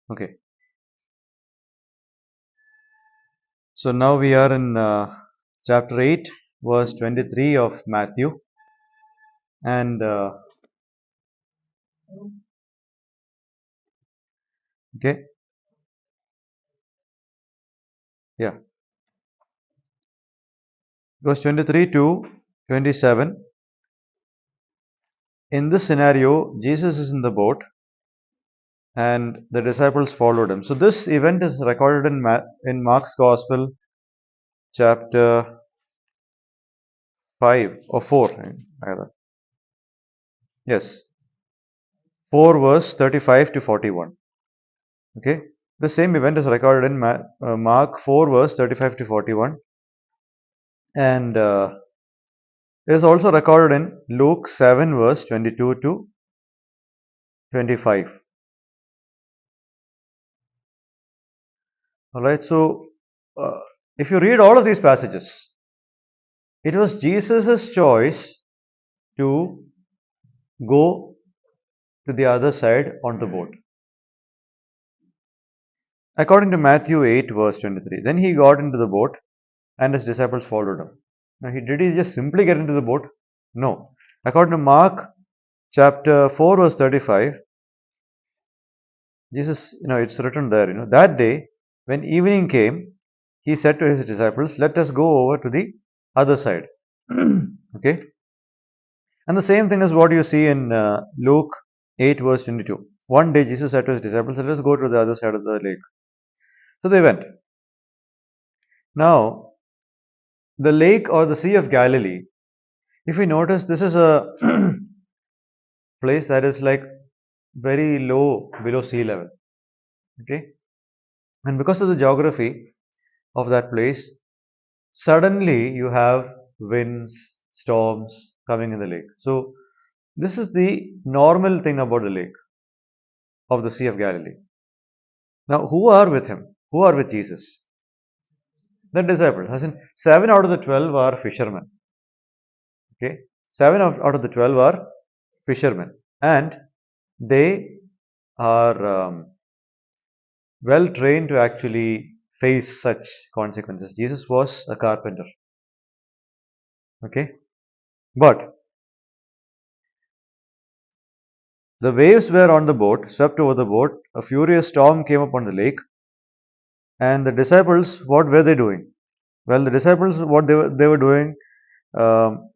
Okay. So now we are in chapter 8, verse 23 of Matthew. And okay, yeah, verse 23 to 27. In this scenario, Jesus is in the boat and the disciples followed him. So this event is recorded in Mark's Gospel, chapter 5 or 4, rather. Yes, 4 verse 35 to 41. Okay, the same event is recorded in Mark 4 verse 35 to 41, and it is also recorded in Luke 7 verse 22 to 25. All right, so uh, if you read all of these passages, it was Jesus' choice to go to the other side on the boat. According to Matthew 8 verse 23, then he got into the boat and his disciples followed him. Now, did he just simply get into the boat? No. According to Mark chapter 4 verse 35, Jesus, it's written there, that day when evening came, he said to his disciples, let us go over to the other side. Okay. And the same thing is what you see in Luke 8 verse 22. One day Jesus said to his disciples, let us go to the other side of the lake. So they went. Now, the lake or the Sea of Galilee, if you notice, this is a place that is like very low below sea level. Okay. And because of the geography of that place, suddenly you have winds, storms coming in the lake. So, this is the normal thing about the lake of the Sea of Galilee. Now, who are with him? Who are with Jesus? The disciples. As in, 7 out of the 12 are fishermen. Okay, 7 out of the 12 are fishermen, and they are well trained to actually face such consequences. Jesus was a carpenter. Okay, but the waves were on the boat, swept over the boat. A furious storm came upon the lake, and the disciples, what were they doing? Well, the disciples, what they were doing, um,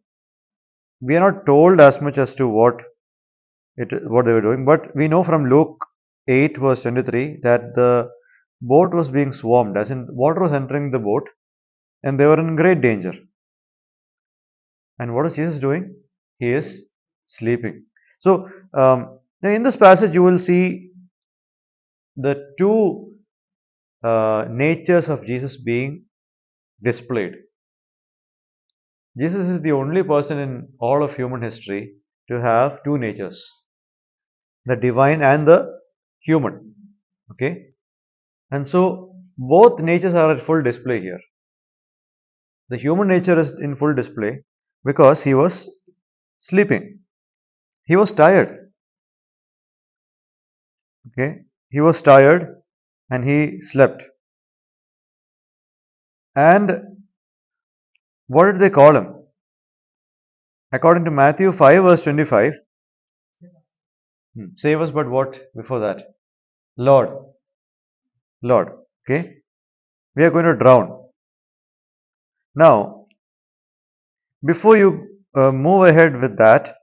we are not told as much as to what they were doing, but we know from Luke 8 verse 23 that the boat was being swarmed, as in water was entering the boat, and they were in great danger. And what is Jesus doing? He is sleeping. So, in this passage, you will see the two natures of Jesus being displayed. Jesus is the only person in all of human history to have two natures, the divine and the human. Okay, and so both natures are at full display here. The human nature is in full display because he was sleeping. He was tired. Okay, he was tired and he slept. And what did they call him? According to Matthew 5 verse 25, save us, but what before that? Lord, Lord. Okay, we are going to drown. Now, before you move ahead with that,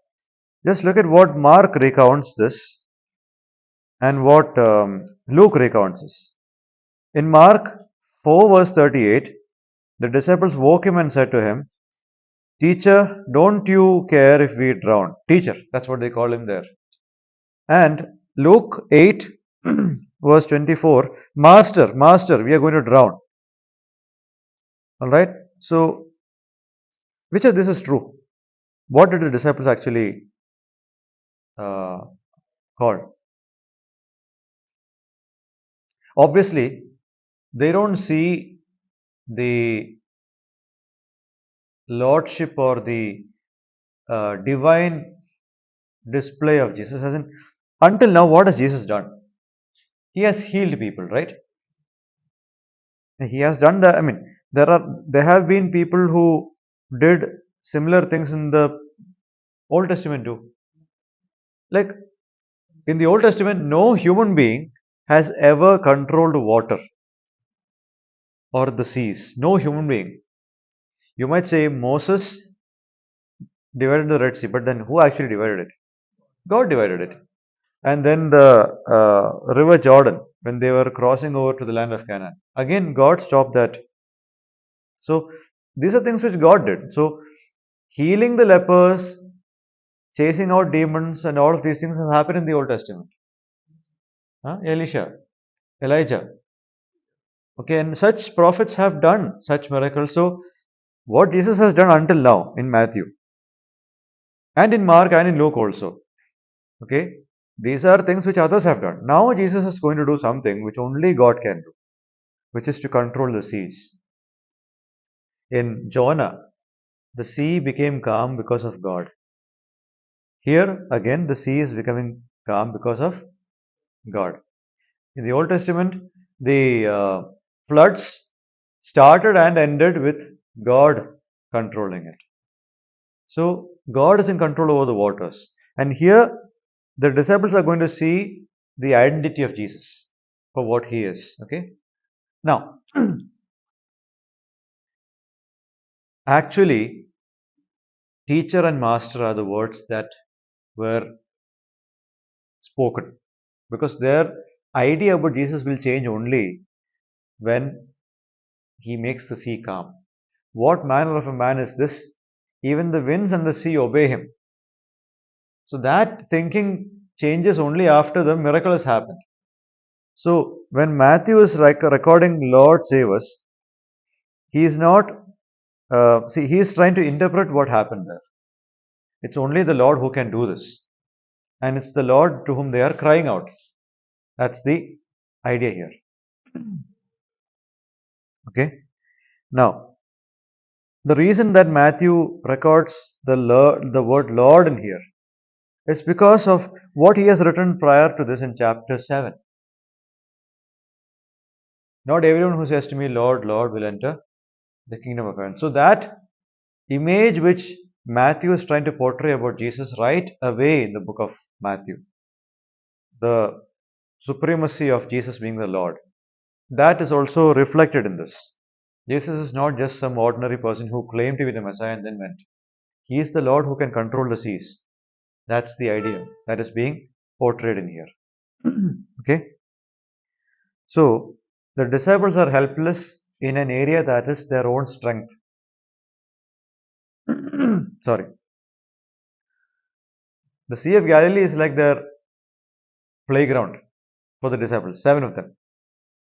just look at what Mark recounts this and what Luke recounts this. In Mark 4 verse 38, the disciples woke him and said to him, Teacher, don't you care if we drown? Teacher, that's what they call him there. And Luke 8 verse 24, Master, Master, we are going to drown. Alright, so which of this is true? What did the disciples actually call? Obviously, they don't see the lordship or the divine display of Jesus. As in, until now, what has Jesus done? He has healed people, right? He has done that. I mean, there have been people who did similar things in the Old Testament too. Like in the Old Testament, no human being has ever controlled water or the seas. No human being. You might say Moses divided the Red Sea, but then who actually divided it? God divided it. And then the river Jordan, when they were crossing over to the land of Canaan, again God stopped that. So these are things which God did. So healing the lepers, chasing out demons, and all of these things have happened in the Old Testament. Huh? Elisha, Elijah. Okay, and such prophets have done such miracles. So what Jesus has done until now in Matthew and in Mark and in Luke also. Okay, these are things which others have done. Now Jesus is going to do something which only God can do, which is to control the seas. In Jonah, the sea became calm because of God. Here again, the sea is becoming calm because of God. In the Old Testament, the floods started and ended with God controlling it. So God is in control over the waters. And here, the disciples are going to see the identity of Jesus for what he is. Okay. Now, actually, teacher and master are the words that were spoken because their idea about Jesus will change only when he makes the sea calm. What manner of a man is this? Even the winds and the sea obey him. So that thinking changes only after the miracle has happened. So when Matthew is recording Lord save us, he is not, he is trying to interpret what happened there. It's only the Lord who can do this. And it's the Lord to whom they are crying out. That's the idea here. Okay. Now, the reason that Matthew records the word Lord in here is because of what he has written prior to this in chapter 7. Not everyone who says to me, Lord, Lord, will enter the kingdom of heaven. So that image which Matthew is trying to portray about Jesus right away in the book of Matthew, the supremacy of Jesus being the Lord, that is also reflected in this. Jesus is not just some ordinary person who claimed to be the Messiah and then went. He is the Lord who can control the seas. That's the idea that is being portrayed in here. Okay. So the disciples are helpless in an area that is their own strength. Sorry. The Sea of Galilee is like their playground for the disciples, 7 of them.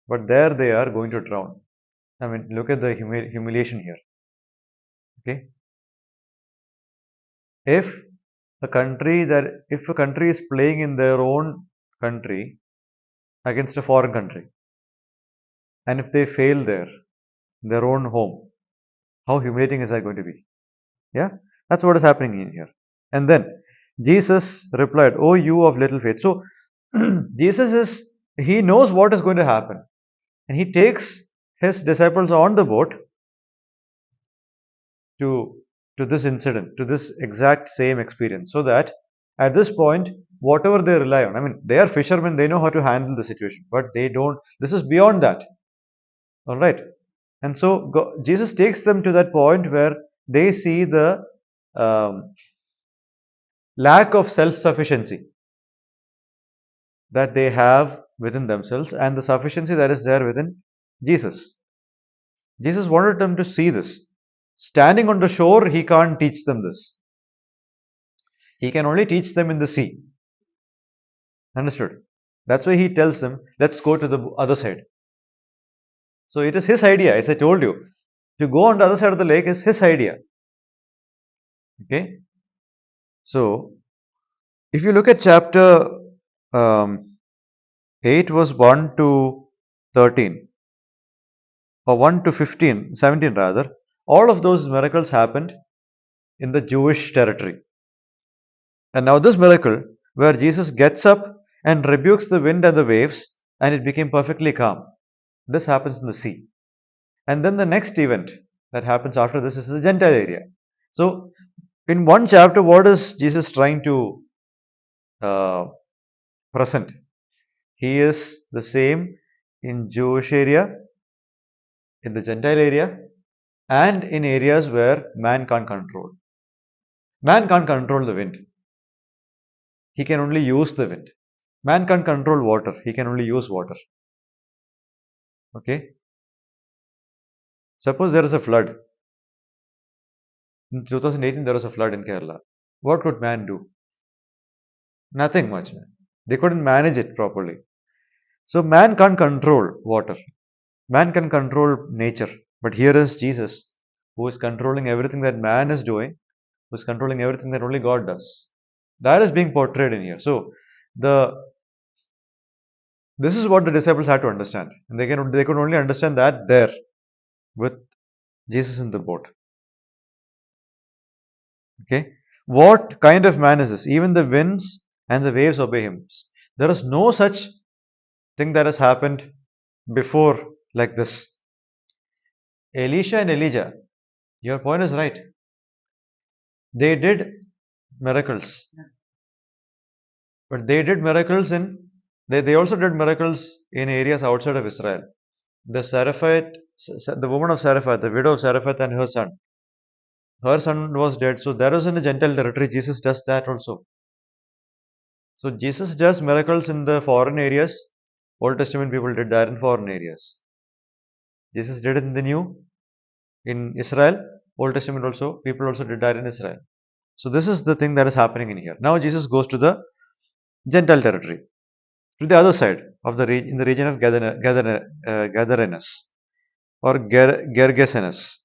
But there they are going to drown. I mean, look at the humiliation here. Okay. If if a country is playing in their own country against a foreign country, and if they fail there, in their own home, how humiliating is that going to be? Yeah, that's what is happening in here. And then Jesus replied, "Oh, you of little faith." So he knows what is going to happen, and he takes his disciples on the boat to this incident, to this exact same experience, so that at this point, whatever they rely on, I mean, they are fishermen, they know how to handle the situation, but they don't. This is beyond that. All right, and so Jesus takes them to that point where they see the um, lack of self-sufficiency that they have within themselves and the sufficiency that is there within Jesus. Jesus wanted them to see this. Standing on the shore, he can't teach them this. He can only teach them in the sea. Understood? That's why he tells them, let's go to the other side. So it is his idea, as I told you. To go on the other side of the lake is his idea. Okay? So, if you look at chapter 8 verse 1 to 13, or 1 to 15, 17 rather, All of those miracles happened in the Jewish territory. And now this miracle, where Jesus gets up and rebukes the wind and the waves, and it became perfectly calm. This happens in the sea. And then the next event that happens after this is the Gentile area. So, in one chapter, what is Jesus trying to uh, present? He is the same in Jewish area, in the Gentile area, and in areas where man can't control. Man can't control the wind. He can only use the wind. Man can't control water. He can only use water. Okay. Suppose there is a flood. In 2018, there was a flood in Kerala. What could man do? Nothing much, man. They couldn't manage it properly. So man can't control water. Man can control nature. But here is Jesus, who is controlling everything that man is doing, who is controlling everything that only God does. That is being portrayed in here. So the this is what the disciples had to understand. And they could only understand that there with Jesus in the boat. Okay. What kind of man is this? Even the winds and the waves obey him. There is no such thing that has happened before like this. Elisha and Elijah, your point is right. They did miracles, but they did miracles in they also did miracles in areas outside of Israel. The Seraphite, the woman of Seraphat, the widow of Seraphat, and her son was dead. So there was in the Gentile territory. Jesus does that also. So Jesus does miracles in the foreign areas. Old Testament people did that in foreign areas. Jesus did it in the New, in Israel. Old Testament also, people also did that in Israel. So this is the thing that is happening in here. Now Jesus goes to the Gentile territory, to the other side of the in the region of Gadarenes or Gergesenes.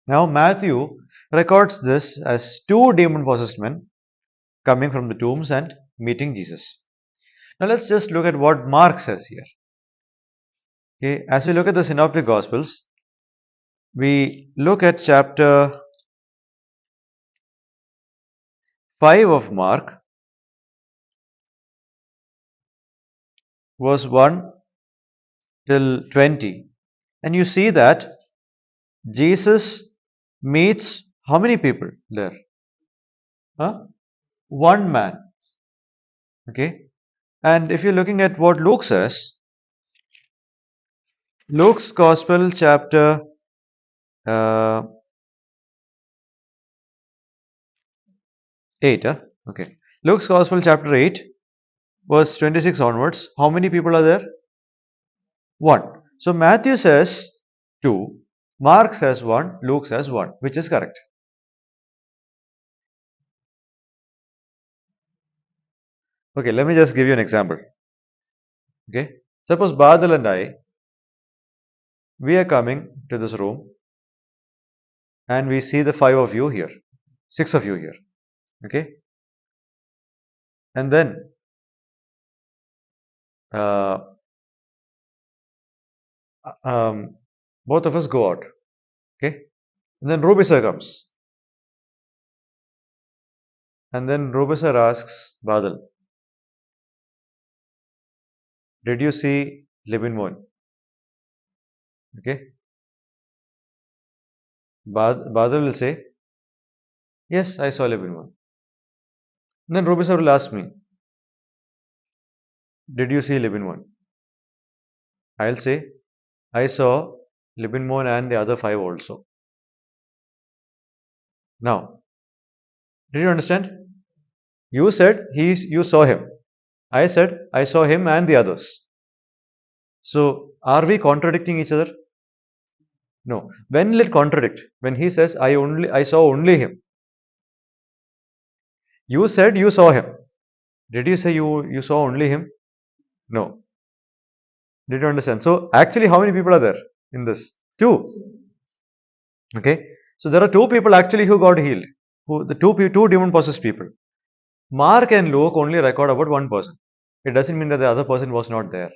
Now Matthew records this as two demon-possessed men coming from the tombs and meeting Jesus. Now let's just look at what Mark says here. Okay, as we look at the synoptic gospels, we look at chapter 5 of Mark, verse 1 till 20, and you see that Jesus meets how many people there? Huh? One man. Okay. And if you're looking at what Luke says, Luke's Gospel, chapter uh, 8. Okay. Luke's Gospel, chapter 8, verse 26 onwards. How many people are there? One. So Matthew says two, Mark says one, Luke says one, which is correct. Okay, let me just give you an example. Okay. Suppose Badal and I, we are coming to this room and we see the five of you here, six of you here. Okay. And then uh, both of us go out. Okay. And then Rubisa comes. And then Rubisa asks Badal, did you see Libin Moon? Okay. Badal will say, yes, I saw Libin Moon. And then Rubisa will ask me, did you see Libin Moon? I'll say, I saw Libin Moon and the other five also. Now, did you understand? You said you saw him. I said I saw him and the others. So are we contradicting each other? No. When will it contradict? When he says I saw only him. You said you saw him. Did you say you saw only him? No. Did you understand? So actually how many people are there in this? Two. Okay. So there are two people actually who got healed. The two demon possessed people. Mark and Luke only record about one person. It doesn't mean that the other person was not there.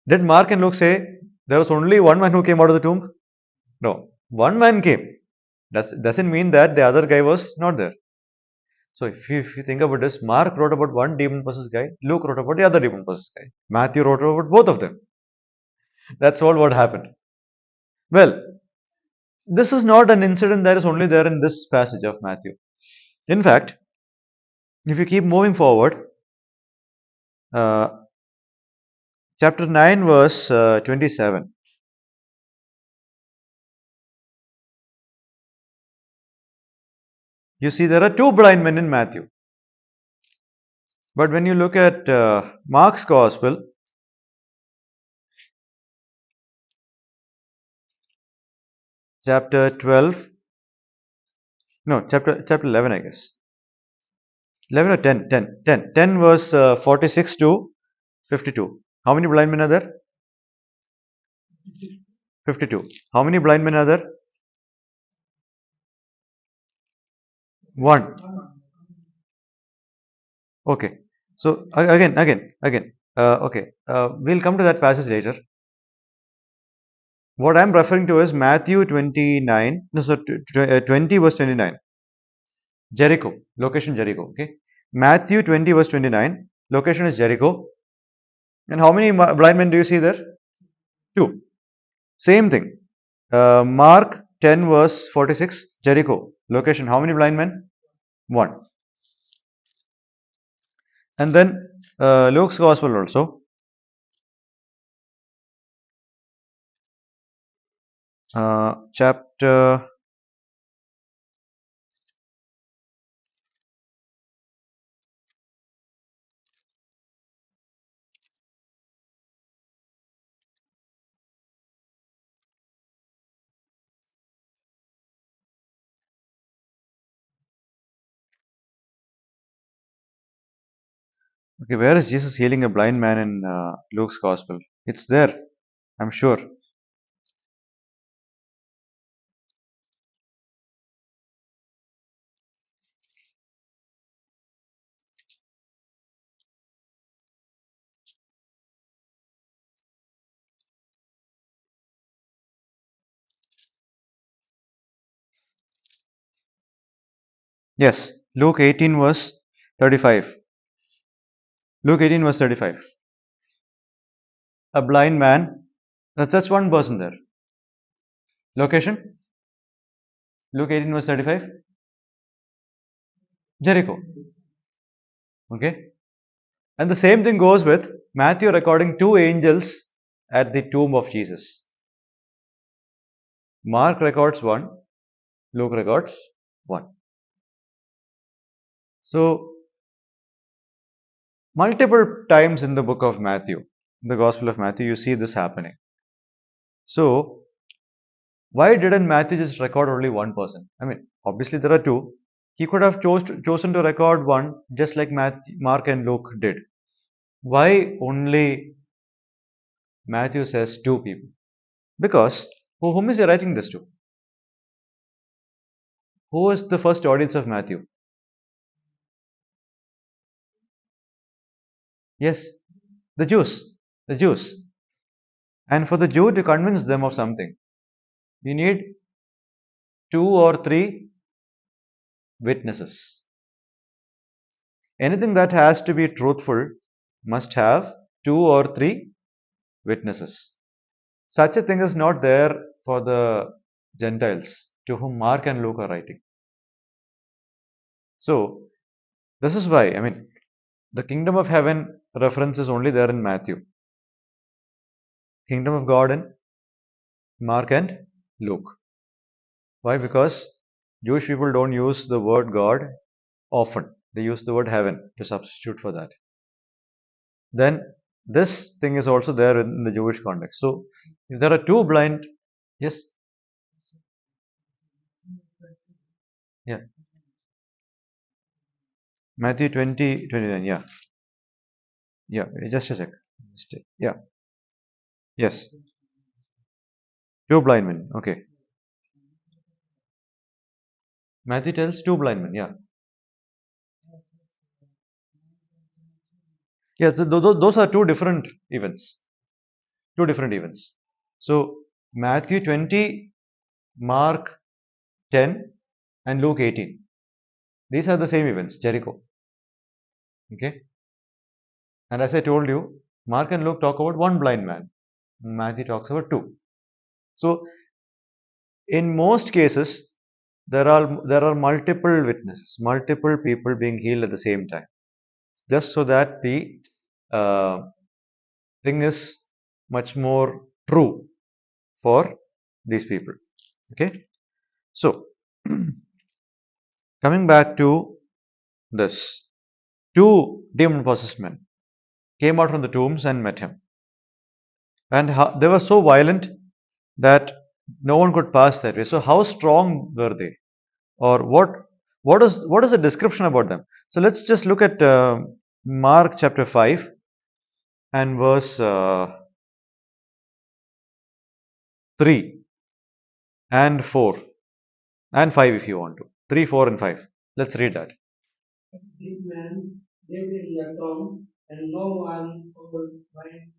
Did Mark and Luke say There was only one man who came out of the tomb? No, one man came. Doesn't mean that the other guy was not there. So if you think about this, Mark wrote about one demon possessed guy, Luke wrote about the other demon possessed guy, Matthew wrote about both of them. That's all what happened. Well, this is not an incident that is only there in this passage of Matthew. In fact, if you keep moving forward, uh, chapter 9, verse 27, you see there are two blind men in Matthew. But when you look at Mark's Gospel, chapter 12, no, chapter 11, I guess. 11 or 10, 10, 10, 10 verse 46 to 52. How many blind men are there? 52. How many blind men are there? One. Okay. So again. Okay. We'll come to that passage later. What I'm referring to is Matthew 29, no, so 20 verse 29. Jericho, location Jericho. Okay. Matthew 20 verse 29, location is Jericho. And how many blind men do you see there? Two. Same thing. Mark 10 verse 46, Jericho, location. How many blind men? One. And then Luke's Gospel also. Chapter, okay, where is Jesus healing a blind man in Luke's Gospel? It's there, I'm sure. Yes, Luke 18 verse 35. Luke 18 verse 35. A blind man, that's just one person there. Location? Luke 18 verse 35. Jericho. Okay. And the same thing goes with Matthew recording two angels at the tomb of Jesus. Mark records one, Luke records one. So, multiple times in the book of Matthew, the Gospel of Matthew, you see this happening. So, why didn't Matthew just record only one person? I mean, obviously there are two. He could have chosen to record one just like Mark and Luke did. Why only Matthew says two people? Because whom is he writing this to? Who is the first audience of Matthew? Yes, the Jews. The Jews. And for the Jew to convince them of something, you need two or three witnesses. Anything that has to be truthful must have two or three witnesses. Such a thing is not there for the Gentiles to whom Mark and Luke are writing. So, this is why, I mean, the kingdom of heaven reference is only there in Matthew. Kingdom of God in Mark and Luke. Why? Because Jewish people don't use the word God often. They use the word heaven to substitute for that. Then this thing is also there in the Jewish context. So if there are two blind, yes, yeah, Matthew 20:29, yeah, yeah, just a sec. Yeah, yes, two blind men, okay. Matthew tells two blind men, yeah. Yeah, so those are two different events. Two different events. So Matthew 20, Mark 10, and Luke 18. These are the same events, Jericho. Okay. And as I told you, Mark and Luke talk about one blind man. Matthew talks about two. So in most cases, there are multiple witnesses, multiple people being healed at the same time, just so that the uh, thing is much more true for these people. Okay, so coming back to this, two demon possessed men came out from the tombs and met him, and they were so violent that no one could pass that way. So how strong were they, or what is the description about them? So let's just look at Mark chapter 5 and verse 3 and 4 and 5 if you want to. 3, 4 and 5. Let's read that. This man lived in the tomb, and no one could find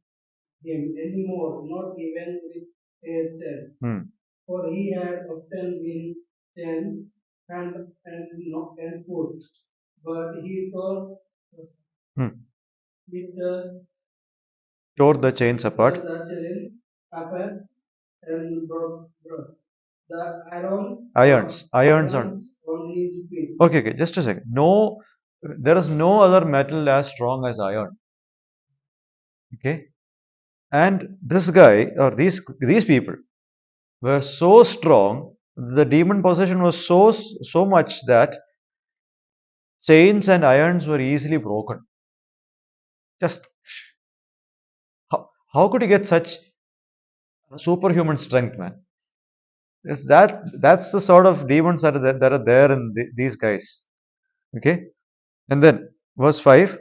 him anymore, not even with a chair. For he had often been chained and foot. But he Hmm. it Tore the chains apart. the chains apart and broke the Irons on. his feet. Okay, just a second. No, there is no other metal as strong as iron. Okay, and this guy or these people were so strong. The demon possession was so much that chains and irons were easily broken. Just how could you get such superhuman strength, man? That's the sort of demons that are there in these guys. Okay, and then verse 5.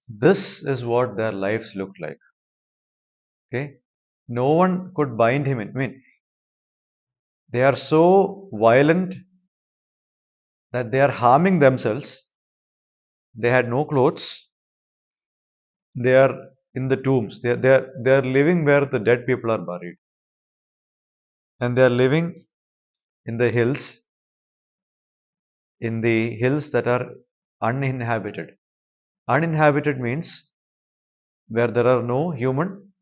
This is what their lives looked like. Okay, no one could bind him in. I mean, they are so violent that they are harming themselves. They had no clothes. They are in the tombs. They are living where the dead people are buried, and they are living in the hills, that are uninhabited. Uninhabited means where there are no human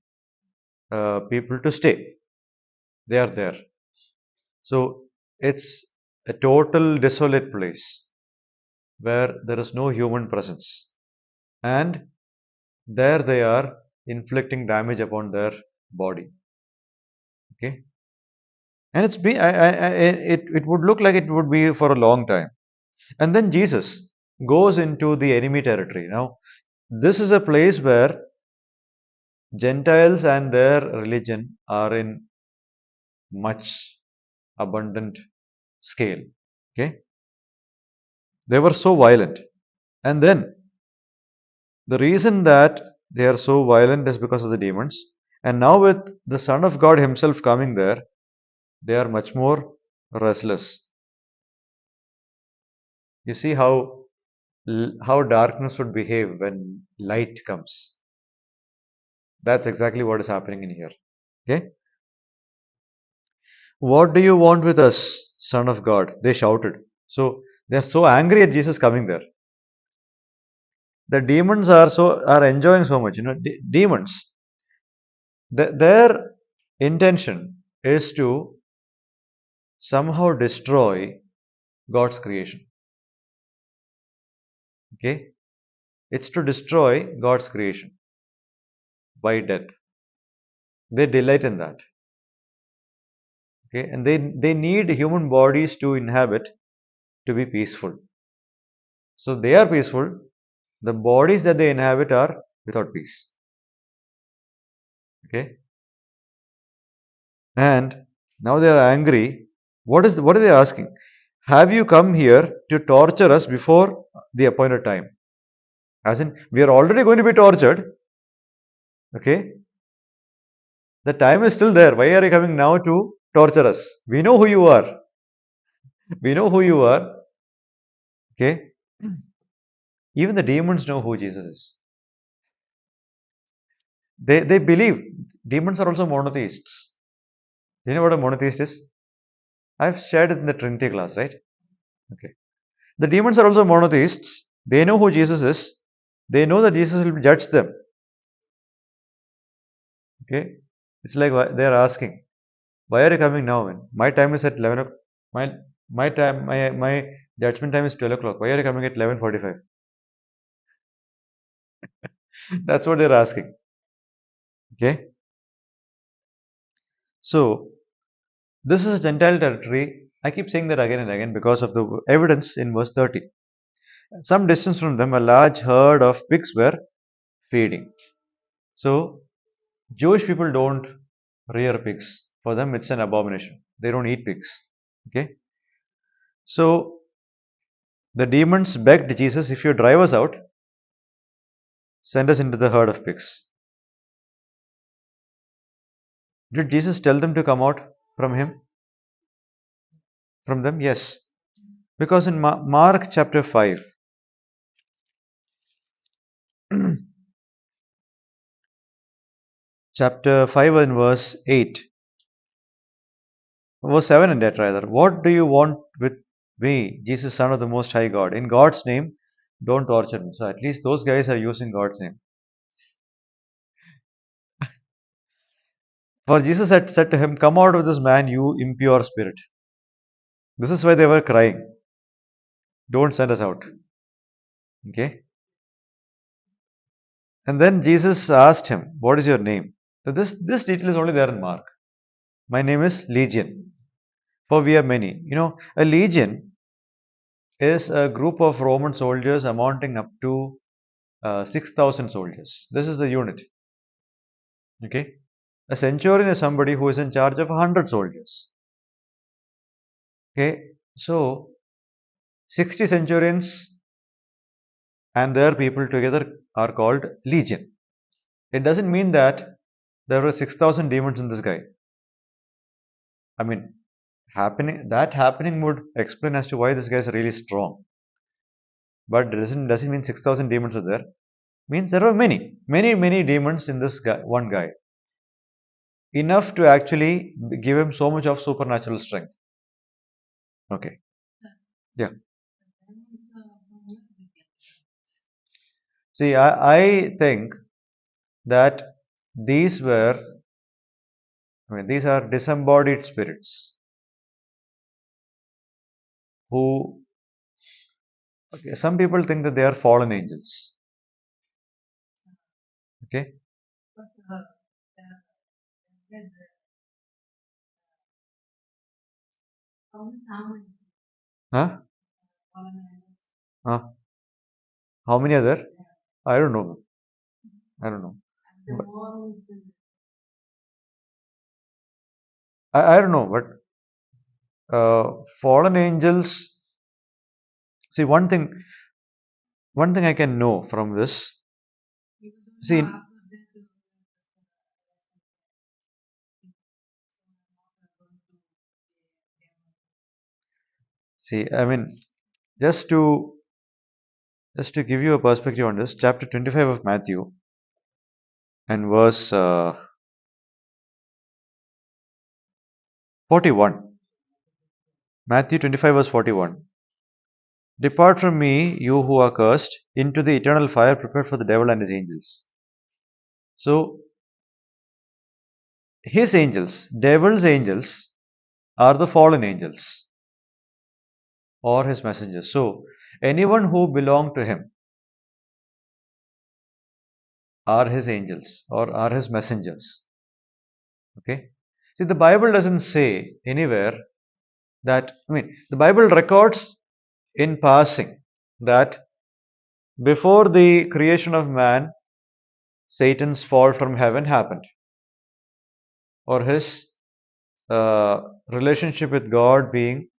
people to stay. They are there. So it's a total desolate place where there is no human presence. And there they are inflicting damage upon their body. Okay. And it would look like it would be for a long time. And then Jesus goes into the enemy territory. Now, this is a place where Gentiles and their religion are in much abundant scale. Okay. They were so violent. And then the reason that they are so violent is because of the demons. And now, with the Son of God Himself coming there, they are much more restless. You see how darkness would behave when light comes. That's exactly what is happening in here. Okay? What do you want with us, Son of God? They shouted. So they're so angry at Jesus coming there. The demons are enjoying so much. Demons. Their intention is to somehow destroy God's creation. Okay? It's to destroy God's creation by death. They delight in that. Okay? And they need human bodies to inhabit to be peaceful. So they are peaceful. The bodies that they inhabit are without peace. Okay? And now they are angry. What are they asking? Have you come here to torture us before the appointed time? As in, we are already going to be tortured. Okay? The time is still there. Why are you coming now to torture us? We know who you are. We know who you are. Okay. Even the demons know who Jesus is. They believe. Demons are also monotheists. Do you know what a monotheist is? I've shared it in the Trinity class, right? Okay. The demons are also monotheists. They know who Jesus is. They know that Jesus will judge them. Okay. It's like they are asking, why are you coming now, man? My time is at 11 o'clock. My time my judgment time is 12 o'clock. Why are you coming at 11:45? That's what they're asking. Okay. So this is a Gentile territory. I keep saying that again and again because of the evidence in verse 30. Some distance from them, a large herd of pigs were feeding. So Jewish people don't rear pigs. For them, it's an abomination. They don't eat pigs. Okay. So the demons begged Jesus, if you drive us out, send us into the herd of pigs. Did Jesus tell them to come out from him? From them? Yes. Because in Mark chapter 5, chapter 5 and verse 8, verse 7 and 8 rather. What do you want with me, Jesus, Son of the Most High God? In God's name, don't torture me. So at least those guys are using God's name. For Jesus had said to him, come out of this man, you impure spirit. This is why they were crying. Don't send us out. Okay. And then Jesus asked him, what is your name? So this detail is only there in Mark. My name is Legion, for we are many. A legion is a group of Roman soldiers amounting up to 6,000 soldiers. This is the unit. Okay. A centurion is somebody who is in charge of 100 soldiers. Okay. So 60 centurions and their people together are called legion. It doesn't mean that there were 6,000 demons in this guy. I mean, happening would explain as to why this guy is really strong. But it doesn't mean 6,000 demons are there. Means there were many demons in this guy, one guy. Enough to actually give him so much of supernatural strength. Okay. Yeah. See, I think that these were, these are disembodied spirits who, okay, some people think that they are fallen angels. Okay. Huh? Huh? How many are there? I don't know. I don't know. But I don't know, but fallen angels. See, one thing I can know from this. See, I mean, just to just to give you a perspective on this, chapter 25 of Matthew and verse 41. Matthew 25 verse 41. Depart from me, you who are cursed, into the eternal fire prepared for the devil and his angels. So, his angels, devil's angels, are the fallen angels or his messengers. So, anyone who belong to him are his angels or are his messengers. Okay? See, the Bible doesn't say anywhere that, the Bible records in passing that before the creation of man, Satan's fall from heaven happened, or his relationship with God being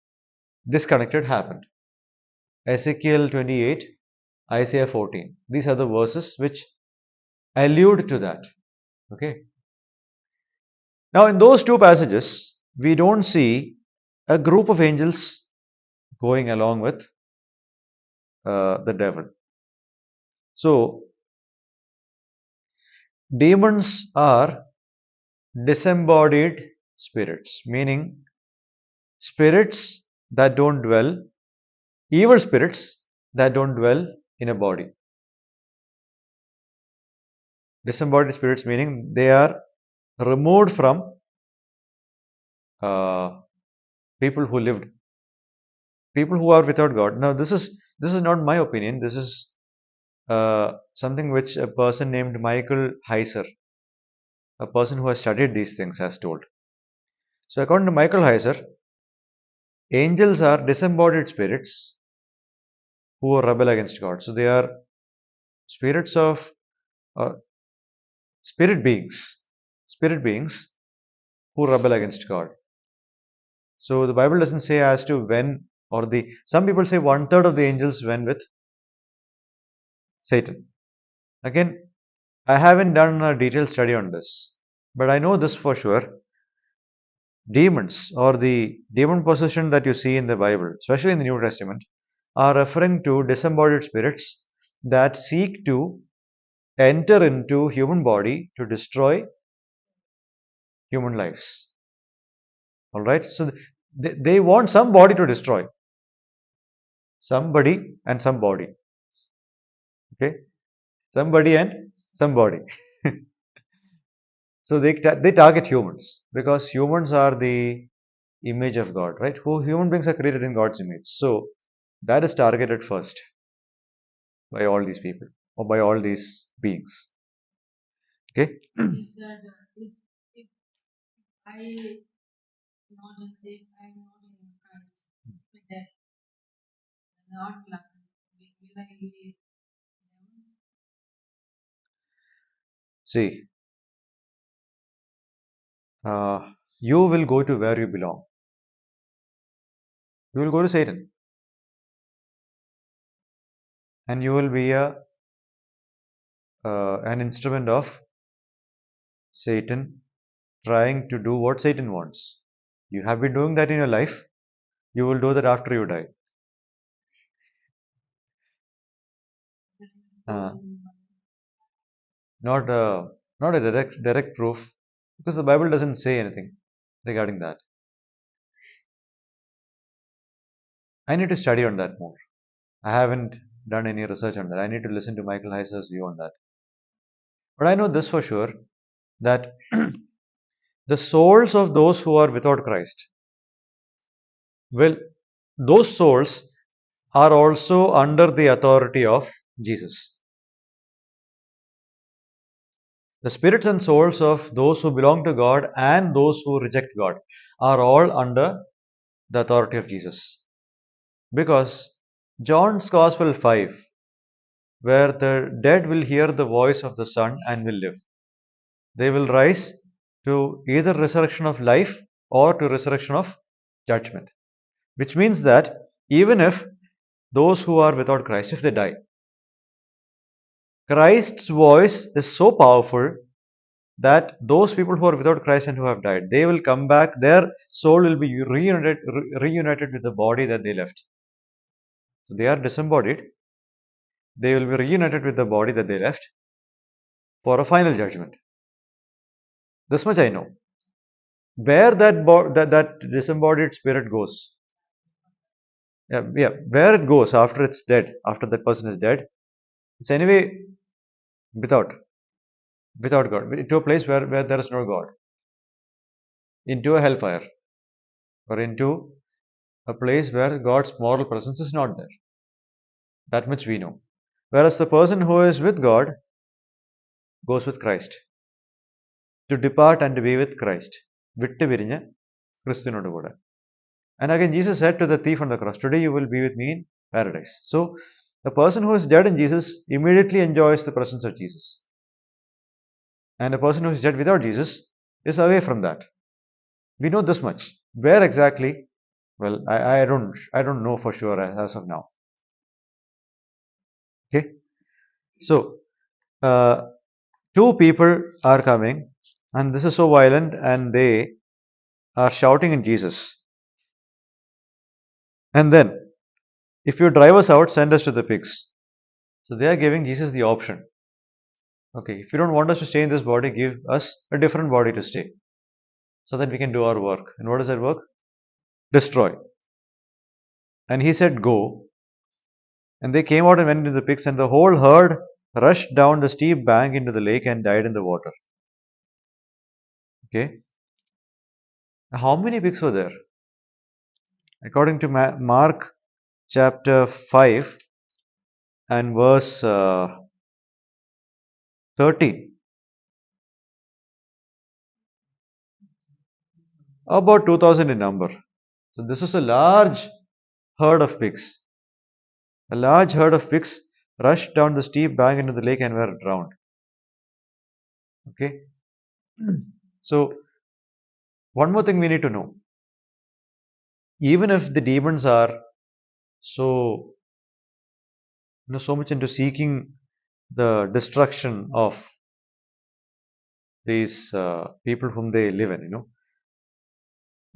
disconnected happened. Ezekiel 28, Isaiah 14. These are the verses which allude to that. Okay. Now, in those two passages, we don't see a group of angels going along with the devil. So, demons are disembodied spirits, meaning spirits that don't dwell, evil spirits that don't dwell in a body. Disembodied spirits meaning they are removed from uh, people who lived, people who are without God. Now, this is not my opinion. This is something which a person named Michael Heiser, a person who has studied these things, has told. So, according to Michael Heiser, angels are disembodied spirits who rebel against God. So, they are spirits of uh, spirit beings, spirit beings who rebel against God. So, the Bible doesn't say as to when or the. Some people say one third of the angels went with Satan. Again, I haven't done a detailed study on this, but I know this for sure. Demons or the demon possession that you see in the Bible, especially in the New Testament, are referring to disembodied spirits that seek to enter into human body to destroy human lives. All right, so they want some body to destroy, somebody and some body. Okay, somebody and somebody. So they target humans because humans are the image of God, right? Who human beings are created in God's image. So that is targeted first by all these people or by all these beings. Okay. See, you will go to where you belong. You will go to Satan, and you will be an instrument of Satan, trying to do what Satan wants. You have been doing that in your life. You will do that after you die. Uh, not not a direct proof, because the Bible doesn't say anything regarding that. I need to study on that more. I haven't done any research on that. I need to listen to Michael Heiser's view on that. But I know this for sure, that the souls of those who are without Christ, well, those souls are also under the authority of Jesus. The spirits and souls of those who belong to God and those who reject God are all under the authority of Jesus. Because John's Gospel 5, where the dead will hear the voice of the Son and will live, they will rise to either resurrection of life or to resurrection of judgment. Which means that even if those who are without Christ, if they die, Christ's voice is so powerful that those people who are without Christ and who have died, they will come back. Their soul will be reunited with the body that they left. So they are disembodied. They will be reunited with the body that they left for a final judgment. This much I know. Where that disembodied spirit goes, yeah, where it goes after it's dead, after that person is dead, it's anyway without without God, into a place where there is no God, into a hellfire, or into a place where God's moral presence is not there. That much we know. Whereas the person who is with God goes with Christ, to depart and to be with Christ. വിട്ട് പിരിഞ്ഞ് ക്രിസ്തുവിനോട് കൂടെ. And again, Jesus said to the thief on the cross, today you will be with me in paradise. So, the person who is dead in Jesus immediately enjoys the presence of Jesus. And a person who is dead without Jesus is away from that. We know this much. Where exactly? Well, I don't know for sure as of now. Okay. So, two people are coming, and this is so violent, and they are shouting in Jesus. And then If you drive us out, send us to the pigs. So they are giving Jesus the option. Okay, if you don't want us to stay in this body, give us a different body to stay so that we can do our work. And what does that work? Destroy. And he said, go. And they came out and went into the pigs, and the whole herd rushed down the steep bank into the lake and died in the water. Okay. How many pigs were there? According to Mark chapter 5 and verse 13, about 2000 in number. So this was a large herd of pigs. A large herd of pigs rushed down the steep bank into the lake and were drowned. Okay. So one more thing we need to know. Even if the demons are so so much into seeking the destruction of these people whom they live in,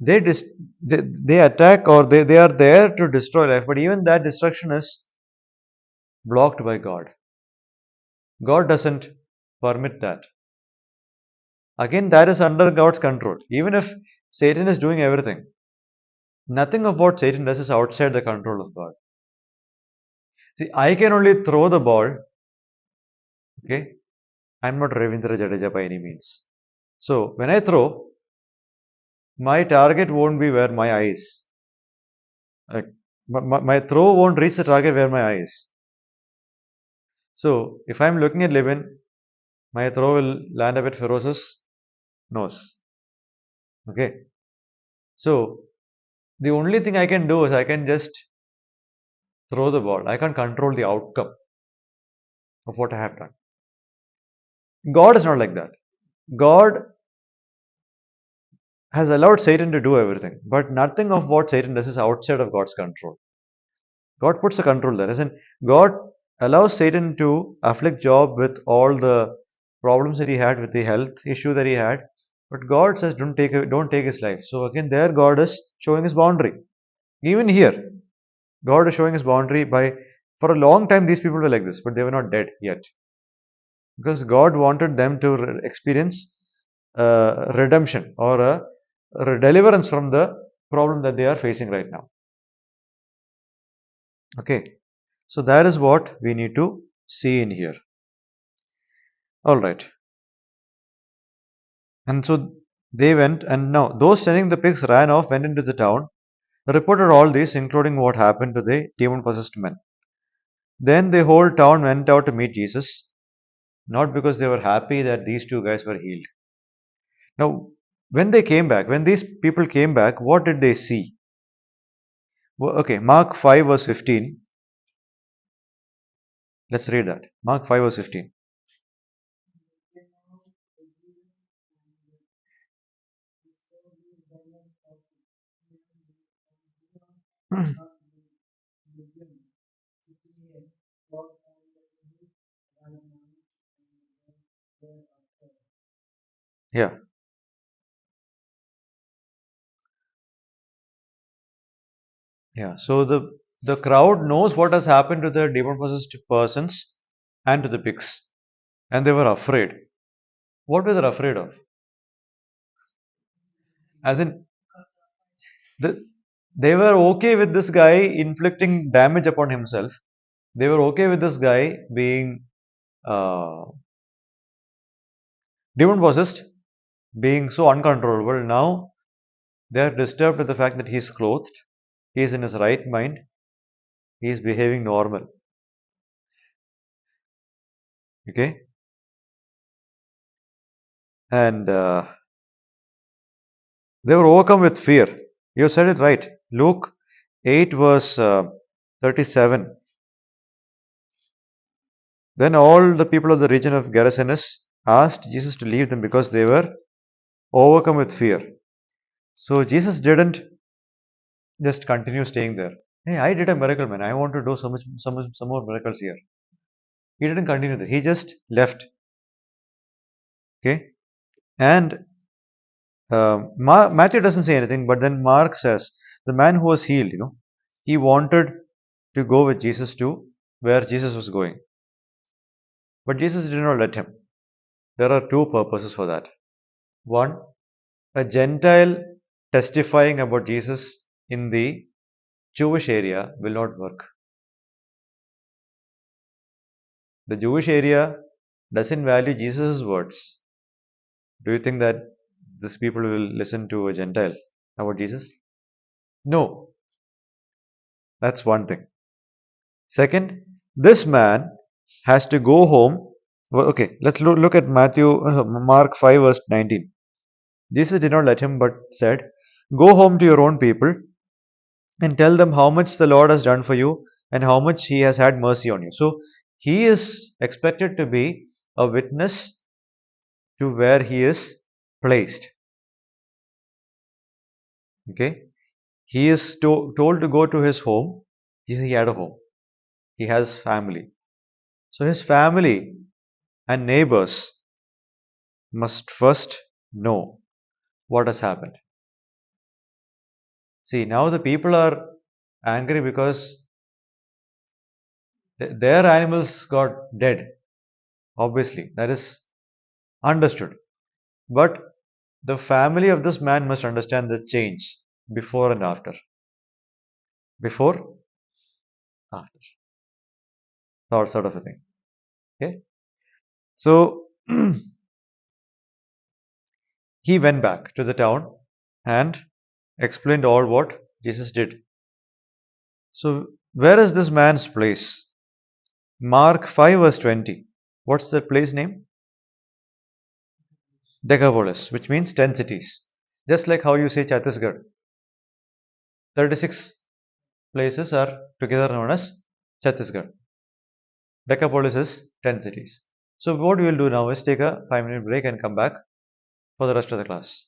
they, dis- they attack, or they are there to destroy life, but even that destruction is blocked by God. God doesn't permit that. Again, that is under God's control. Even if Satan is doing everything, nothing of what Satan does is outside the control of God. See, I can only throw the ball. Okay, I'm not Ravindra Jadeja by any means. So when I throw, my target won't be where my eyes. Like my throw won't reach the target where my eyes. So if I'm looking at Levin, my throw will land up at Feroz's nose. Okay. So the only thing I can do is I can just throw the ball. I can't control the outcome of what I have done. God is not like that. God has allowed Satan to do everything, but nothing of what Satan does is outside of God's control. God puts a control there. As in, God allows Satan to afflict Job with all the problems that he had, with the health issue that he had, but God says, don't take his life. So again, there God is showing his boundary. Even here, God is showing his boundary by, for a long time, these people were like this, but they were not dead yet, because God wanted them to experience redemption, or a deliverance from the problem that they are facing right now. Okay, so that is what we need to see in here. All right. And so they went, and now those tending the pigs ran off, went into the town, reported all this, including what happened to the demon possessed men. Then the whole town went out to meet Jesus, not because they were happy that these two guys were healed. Now, when these people came back, what did they see? Well, okay, Mark 5 verse 15. Let's read that. Mark 5 verse 15. Yeah, yeah. So the crowd knows what has happened to the demon possessed persons and to the pigs, and they were afraid. What were they afraid of? As in, the, they were okay with this guy inflicting damage upon himself. They were okay with this guy being uh, demon possessed, being so uncontrollable. Now they are disturbed with the fact that he is clothed, he is in his right mind, he is behaving normal. Okay, and they were overcome with fear. You said it right. Luke 8 verse 37. Then all the people of the region of Gerasenes asked Jesus to leave them because they were overcome with fear. So Jesus didn't just continue staying there. Hey, I did a miracle, man. I want to do some more miracles here. He didn't continue there. He just left. Okay, and Matthew doesn't say anything, but then Mark says the man who was healed. He wanted to go with Jesus to where Jesus was going. But Jesus did not let him. There are two purposes for that. One, a Gentile testifying about Jesus in the Jewish area will not work. The Jewish area doesn't value Jesus' words. Do you think that these people will listen to a Gentile about Jesus? No, that's one thing. Second, this man has to go home. Well, okay, let's look at Mark 5, verse 19. Jesus did not let him, but said, "Go home to your own people and tell them how much the Lord has done for you and how much He has had mercy on you." So he is expected to be a witness to where he is placed. Okay, he is told to go to his home. He had a home. He has family. So his family and neighbors must first know what has happened. See, now the people are angry because their animals got dead. Obviously, that is understood. But the family of this man must understand the change before and after. Before, after. That sort of a thing. Okay. So he went back to the town and explained all what Jesus did. So where is this man's place? Mark 5 verse 20. What's the place name? Decapolis, which means 10 cities. Just like how you say Chhattisgarh. 36 places are together known as Chhattisgarh. Decapolis is 10 cities. So what we will do now is take a 5-minute break and come back for the rest of the class.